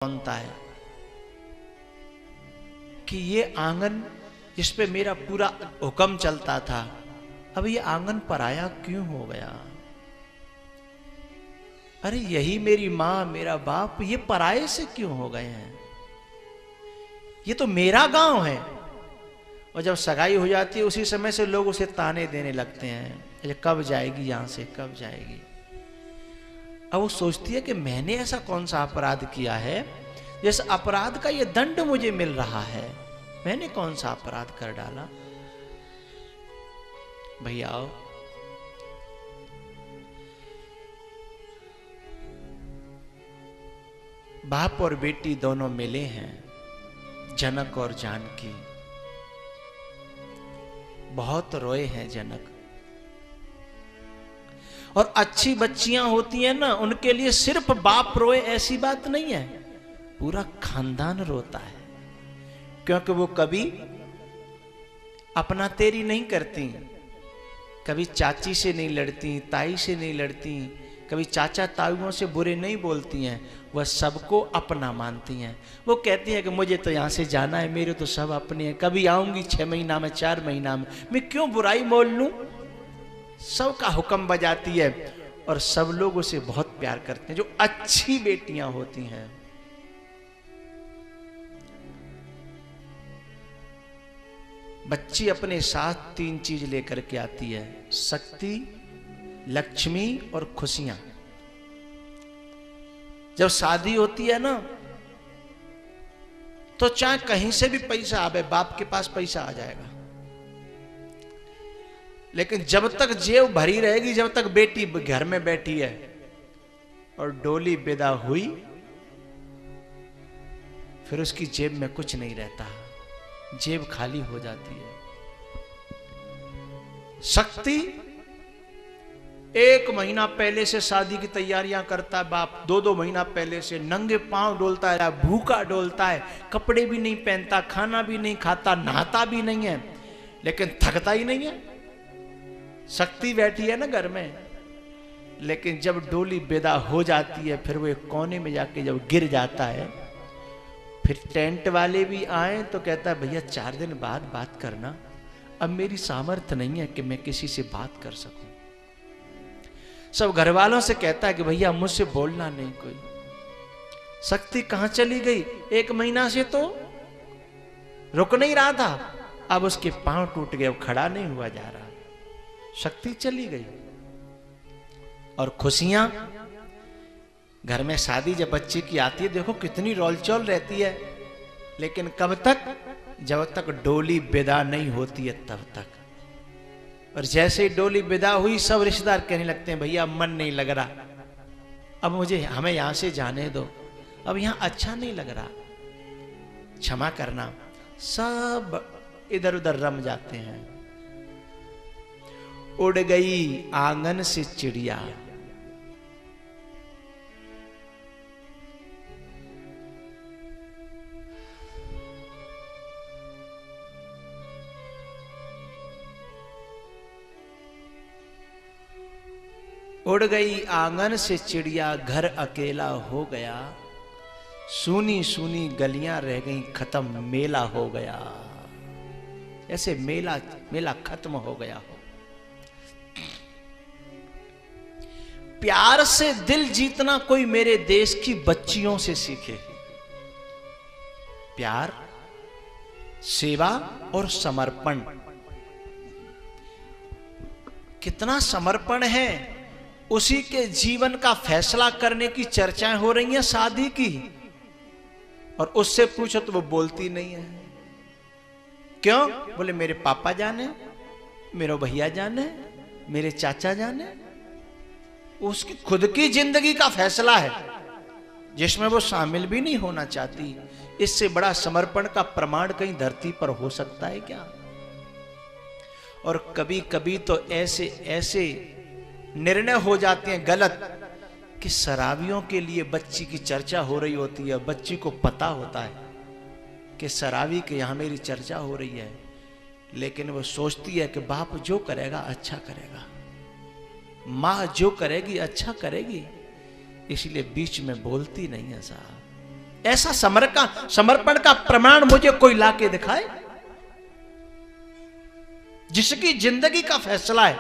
बनता है कि ये आंगन जिस पे मेरा पूरा हुक्म चलता था, अब ये आंगन पराया क्यों हो गया। अरे यही मेरी माँ मेरा बाप ये पराये से क्यों हो गए हैं। ये तो मेरा गांव है। और जब सगाई हो जाती है उसी समय से लोग उसे ताने देने लगते हैं, ये कब जाएगी यहां से, कब जाएगी। अब वो सोचती है कि मैंने ऐसा कौन सा अपराध किया है जिस अपराध का ये दंड मुझे मिल रहा है। मैंने कौन सा अपराध कर डाला। भैया आओ, बाप और बेटी दोनों मिले हैं, जनक और जानकी। बहुत रोए हैं जनक। और अच्छी बच्चियां होती हैं ना, उनके लिए सिर्फ बाप रोए ऐसी बात नहीं है, पूरा खानदान रोता है। क्योंकि वो कभी अपना तेरी नहीं करती, कभी चाची से नहीं लड़ती, ताई से नहीं लड़ती, कभी चाचा ताऊओं से बुरे नहीं बोलती हैं। वह सबको अपना मानती हैं। वो कहती हैं कि मुझे तो यहाँ से जाना है, मेरे तो सब अपने हैं, कभी आऊंगी 6 महीना में, 4 महीना में, मैं क्यों बुराई मोल लूं। सबका हुक्म बजाती है और सब लोग उसे बहुत प्यार करते हैं, जो अच्छी बेटियां होती हैं। बच्ची अपने साथ 3 चीज लेकर के आती है, शक्ति, लक्ष्मी और खुशियां। जब शादी होती है ना, तो चाहे कहीं से भी पैसा आवे, बाप के पास पैसा आ जाएगा, लेकिन जब तक जेब भरी रहेगी, जब तक बेटी घर में बैठी है और डोली विदा हुई, फिर उसकी जेब में कुछ नहीं रहता, जेब खाली हो जाती है। शक्ति 1 महीना पहले से शादी की तैयारियां करता है बाप, 2-2 महीना पहले से नंगे पांव डोलता है, भूखा डोलता है, कपड़े भी नहीं पहनता, खाना भी नहीं खाता, नहाता भी नहीं है, लेकिन थकता ही नहीं है। शक्ति बैठी है ना घर में, लेकिन जब डोली विदा हो जाती है, फिर वो एक कोने में जाके जब गिर जाता है, फिर टेंट वाले भी आए तो कहता है भैया 4 दिन बाद बात करना, अब मेरी सामर्थ्य नहीं है कि मैं किसी से बात कर सकूं। सब घर वालों से कहता है कि भैया मुझसे बोलना नहीं कोई। शक्ति कहां चली गई, 1 महीना से तो रुक नहीं रहा था, अब उसके पांव टूट गए, अब खड़ा नहीं हुआ जा रहा, शक्ति चली गई। और खुशियां, घर में शादी जब बच्चे की आती है, देखो कितनी रोलचोल रहती है, लेकिन कब तक, जब तक डोली विदा नहीं होती है तब तक। और जैसे ही डोली विदा हुई, सब रिश्तेदार कहने लगते हैं भैया मन नहीं लग रहा, अब हमें यहां से जाने दो, अब यहां अच्छा नहीं लग रहा, क्षमा करना। सब इधर उधर रम जाते हैं। उड़ गई आंगन से चिड़िया, उड़ गई आंगन से चिड़िया, घर अकेला हो गया, सूनी सूनी गलियां रह गई, खत्म मेला हो गया। ऐसे मेला खत्म हो गया हो। प्यार से दिल जीतना कोई मेरे देश की बच्चियों से सीखे। प्यार, सेवा और समर्पण। कितना समर्पण है, उसी के जीवन का फैसला करने की चर्चाएं हो रही हैं शादी की, और उससे पूछो तो वो बोलती नहीं है। क्यों? बोले मेरे पापा जाने, मेरे भैया जाने, मेरे चाचा जाने। उसकी खुद की जिंदगी का फैसला है जिसमें वो शामिल भी नहीं होना चाहती। इससे बड़ा समर्पण का प्रमाण कहीं धरती पर हो सकता है क्या? और कभी कभी तो ऐसे ऐसे निर्णय हो जाते हैं गलत कि शराबियों के लिए बच्ची की चर्चा हो रही होती है, बच्ची को पता होता है कि शराबी के यहां मेरी चर्चा हो रही है, लेकिन वो सोचती है कि बाप जो करेगा अच्छा करेगा, माँ जो करेगी अच्छा करेगी, इसलिए बीच में बोलती नहीं है साहब। ऐसा समर्पण का प्रमाण मुझे कोई लाके दिखाए, जिसकी जिंदगी का फैसला है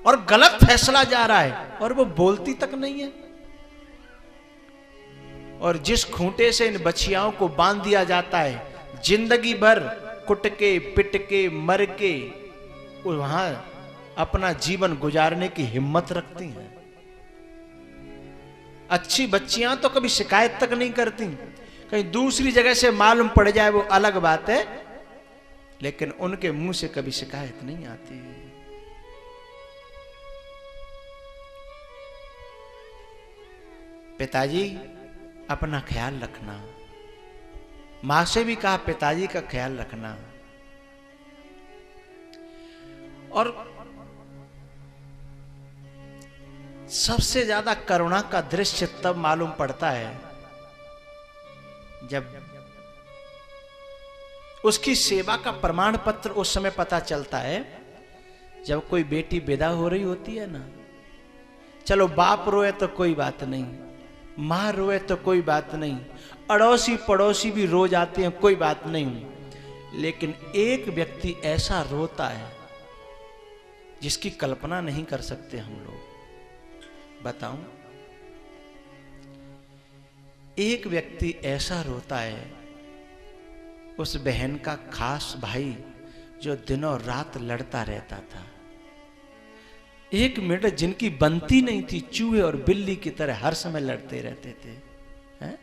और गलत फैसला जा रहा है और वो बोलती तक नहीं है। और जिस खूंटे से इन बछियाओं को बांध दिया जाता है, जिंदगी भर कुट के पिट के मर के वहां अपना जीवन गुजारने की हिम्मत रखती हैं। अच्छी बच्चियां तो कभी शिकायत तक नहीं करती, कहीं दूसरी जगह से मालूम पड़ जाए वो अलग बात है, लेकिन उनके मुंह से कभी शिकायत नहीं आती। पिताजी अपना ख्याल रखना, मां से भी कहा पिताजी का ख्याल रखना। और सबसे ज्यादा करुणा का दृश्य तब मालूम पड़ता है जब उसकी सेवा का प्रमाण पत्र उस समय पता चलता है जब कोई बेटी विदा हो रही होती है ना। चलो बाप रोए तो कोई बात नहीं, मां रोए तो कोई बात नहीं, अड़ोसी पड़ोसी भी रो जाते हैं, कोई बात नहीं, लेकिन एक व्यक्ति ऐसा रोता है जिसकी कल्पना नहीं कर सकते हम लोग। बताऊं, एक व्यक्ति ऐसा रोता है, उस बहन का खास भाई जो दिनों रात लड़ता रहता था, एक मिनट जिनकी बनती नहीं थी, चूहे और बिल्ली की तरह हर समय लड़ते रहते थे, हैं?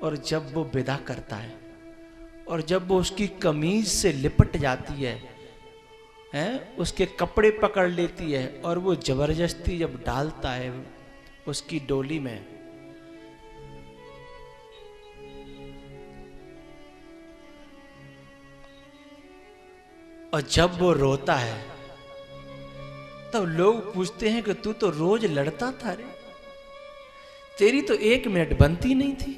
और जब वो विदा करता है और जब वो उसकी कमीज से लिपट जाती है, उसके कपड़े पकड़ लेती है और वो जबरदस्ती जब डालता है उसकी डोली में, और जब वो रोता है तब लोग पूछते हैं कि तू तो रोज लड़ता था रे, तेरी तो एक मिनट बनती नहीं थी,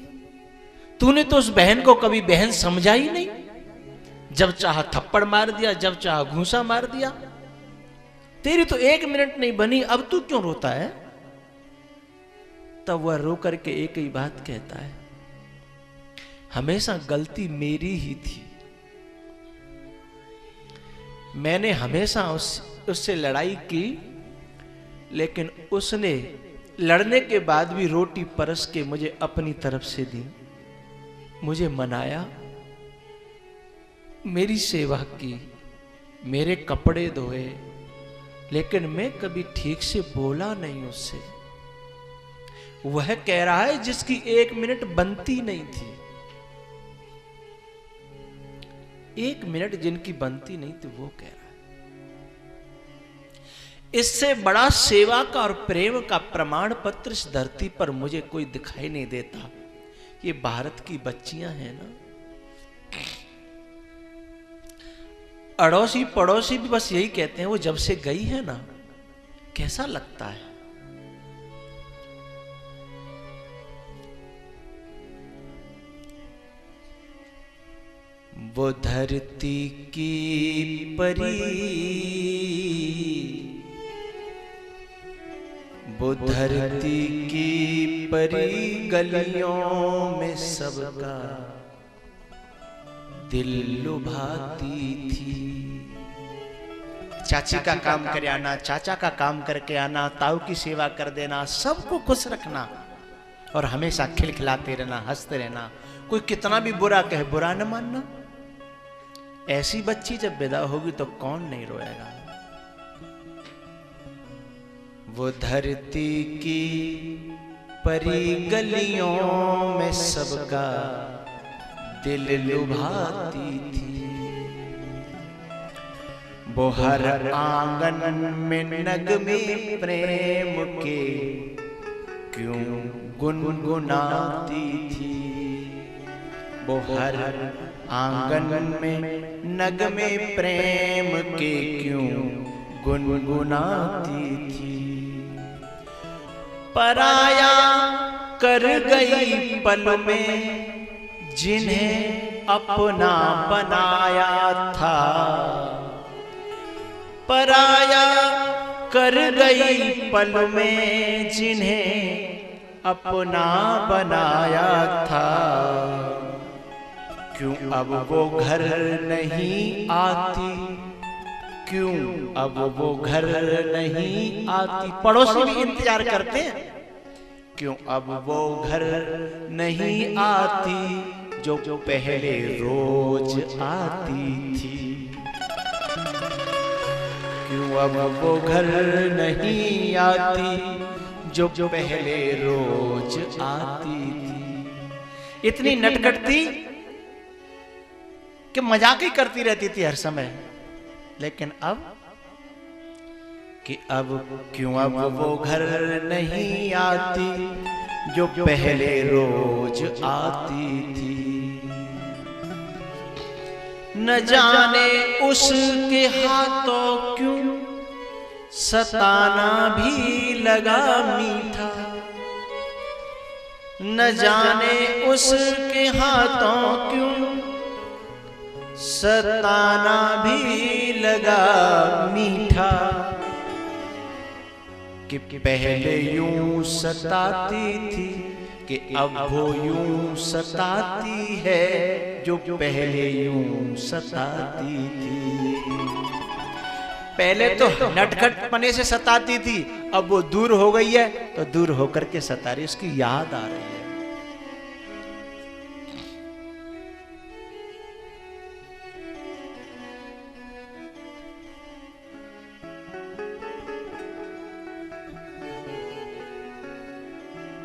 तूने तो उस बहन को कभी बहन समझा ही नहीं, जब चाहा थप्पड़ मार दिया, जब चाहा घूंसा मार दिया, तेरी तो एक मिनट नहीं बनी, अब तू क्यों रोता है? तब वह रो करके एक ही बात कहता है, हमेशा गलती मेरी ही थी, मैंने हमेशा उससे लड़ाई की, लेकिन उसने लड़ने के बाद भी रोटी परस के मुझे अपनी तरफ से दी, मुझे मनाया, मेरी सेवा की, मेरे कपड़े धोए, लेकिन मैं कभी ठीक से बोला नहीं उससे। वह कह रहा है जिसकी एक मिनट बनती नहीं थी, एक मिनट जिनकी बनती नहीं थी वो कह रहा है। इससे बड़ा सेवा का और प्रेम का प्रमाण पत्र इस धरती पर मुझे कोई दिखाई नहीं देता। ये भारत की बच्चियां हैं ना, अड़ोसी पड़ोसी भी बस यही कहते हैं, वो जब से गई है ना कैसा लगता है। वो धरती की परी, वो धरती की परी गलियों में सबका दिल लुभाती थी। चाची का काम कर आना, चाचा का काम करके आना, ताऊ की सेवा कर देना, सबको खुश रखना और हमेशा खिलखिलाते रहना, हंसते रहना, कोई कितना भी बुरा कहे बुरा न मानना। ऐसी बच्ची जब विदा होगी तो कौन नहीं रोएगा। वो धरती की परी गलियों में सबका दिल लुभाती थी। वो हर आंगन में नगमे प्रेम के क्यों गुनगुनाती थी। वो हर आंगन में नगमे प्रेम के क्यों गुनगुनाती थी। पराया कर गई पल में जिन्हें अपना बनाया था। पराया कर गई पल में जिन्हें अपना बनाया था, क्यों अब वो घर नहीं आती, क्यों अब वो घर नहीं आती। पड़ोसी भी इंतजार करते हैं, क्यों अब वो घर नहीं आती जो पहले रोज आती थी, क्यों अब वो घर नहीं आती जो पहले रोज आती थी। इतनी नटखट थी कि मजाक ही करती रहती थी हर समय। लेकिन अब कि अब क्यों अब वो घर नहीं आती जो पहले रोज आती थी। न जाने उसके हाथों क्यों सताना भी लगा मीठा, न जाने उसके हाथों क्यों सताना भी लगा मीठा, कि पहले यूं सताती थी कि अब वो यूं सताती है जो पहले यूं सताती थी। पहले तो नटखट पने से सताती थी, अब वो दूर हो गई है तो दूर होकर के सता रही, उसकी याद आ रही है।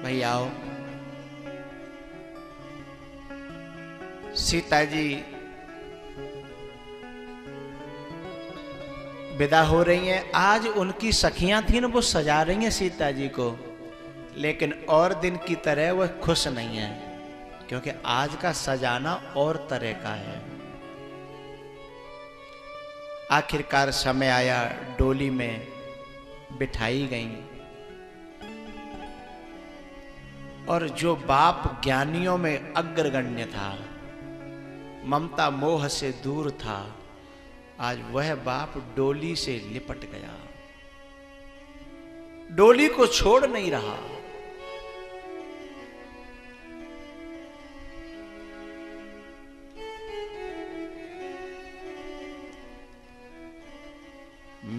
भाई आओ, सीता जी विदा हो रही हैं। आज उनकी सखियां थी ना, वो सजा रही हैं सीता जी को, लेकिन और दिन की तरह वह खुश नहीं है, क्योंकि आज का सजाना और तरह का है। आखिरकार समय आया, डोली में बिठाई गई, और जो बाप ज्ञानियों में अग्रगण्य था, ममता मोह से दूर था, आज वह बाप डोली से लिपट गया, डोली को छोड़ नहीं रहा।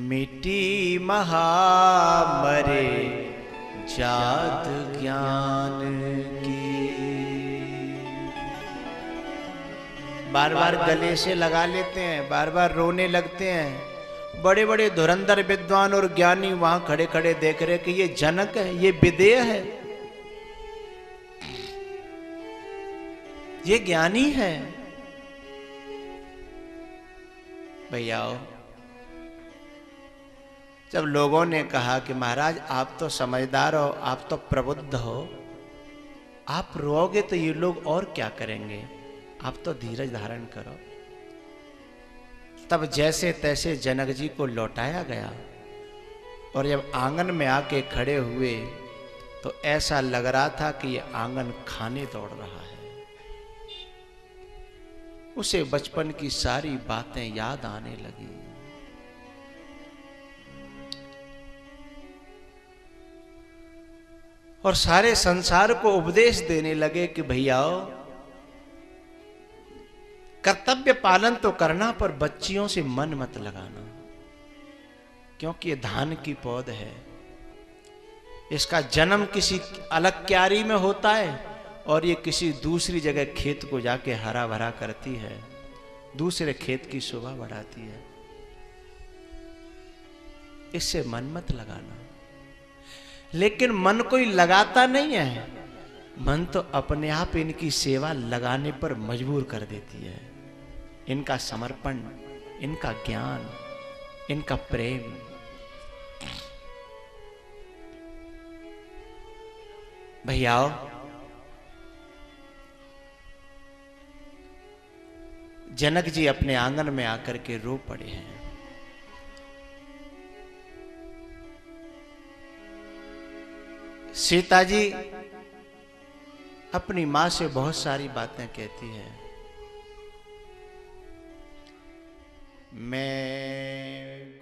मिट्टी महामरे जात ज्ञान की। बार बार गले से लगा लेते हैं, बार बार रोने लगते हैं। बड़े बड़े धुरंधर विद्वान और ज्ञानी वहां खड़े खड़े देख रहे कि ये जनक है, ये विदेह है, ये ज्ञानी है। भैया जब लोगों ने कहा कि महाराज आप तो समझदार हो, आप तो प्रबुद्ध हो, आप रोओगे तो ये लोग और क्या करेंगे, आप तो धीरज धारण करो। तब जैसे तैसे जनक जी को लौटाया गया, और जब आंगन में आके खड़े हुए तो ऐसा लग रहा था कि ये आंगन खाने दौड़ रहा है। उसे बचपन की सारी बातें याद आने लगी। और सारे संसार को उपदेश देने लगे कि भैयाओ, कर्तव्य पालन तो करना, पर बच्चियों से मन मत लगाना, क्योंकि ये धान की पौध है, इसका जन्म किसी अलग क्यारी में होता है और ये किसी दूसरी जगह खेत को जाके हरा भरा करती है, दूसरे खेत की शोभा बढ़ाती है। इससे मन मत लगाना। लेकिन मन कोई लगाता नहीं है, मन तो अपने आप इनकी सेवा लगाने पर मजबूर कर देती है। इनका समर्पण, इनका ज्ञान, इनका प्रेम। भैयाओ जनक जी अपने आंगन में आकर के रो पड़े हैं। सीता जी अपनी मां से बहुत सारी बातें कहती है। मैं